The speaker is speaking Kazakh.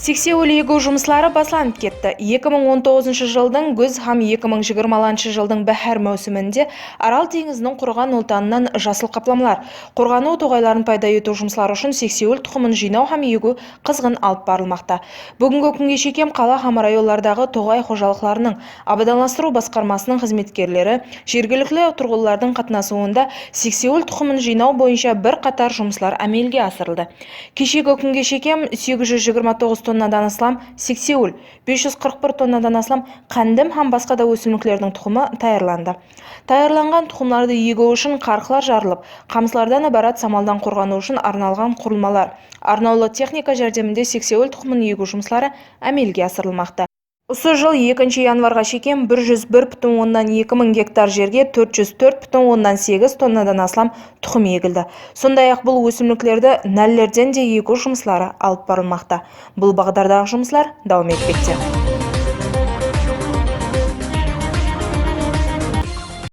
Сексеуіл егу жұмыслары басланып кетті. 2019 жылдың күз һәм 2020 жылдың бәһәр маусымында Арал теңізінің құрған ұлтанынан жасыл қапламалар, қорғану тоғайларын пайда ету жұмыслары үшін сексеуіл тұқымын жинау һәм егу қызғын алып барылмақта. Бүгінгі күнге шейін қала һәм районлардағы тоғай қожалықтарының абаттандыру басқармасының қызметкерлері жергілікті тұрғындардың қатынасуында сексеуіл тұқымын жинау бойынша бірқатар жұмыстар әмелге асырылды. Кешегі күнге шейін 829 тоннадан астам сексеуіл, 541 тоннадан астам қандым һәм басқа да өсімдіктердің тұқымы таярланды. Таярланған тұқымларды егу үшін қарқылар жарылып, қамысылардан ібарат самалдан қорғану үшін арналған құрылмалар, арнаулы техника жәрдемінде сексеуіл тұқымын егу жұмыстары әмелге асырылмақта. Осы жыл 2 январға шейін 101,2 мың гектар жерге 404,8 тоннадан астам тұқым егілді. Сондай-ақ бұл өсімдіктерді нәлілерден де егу жұмыстары алып барылмақта. Бұл бағдардағы жұмыстар давам етпекте.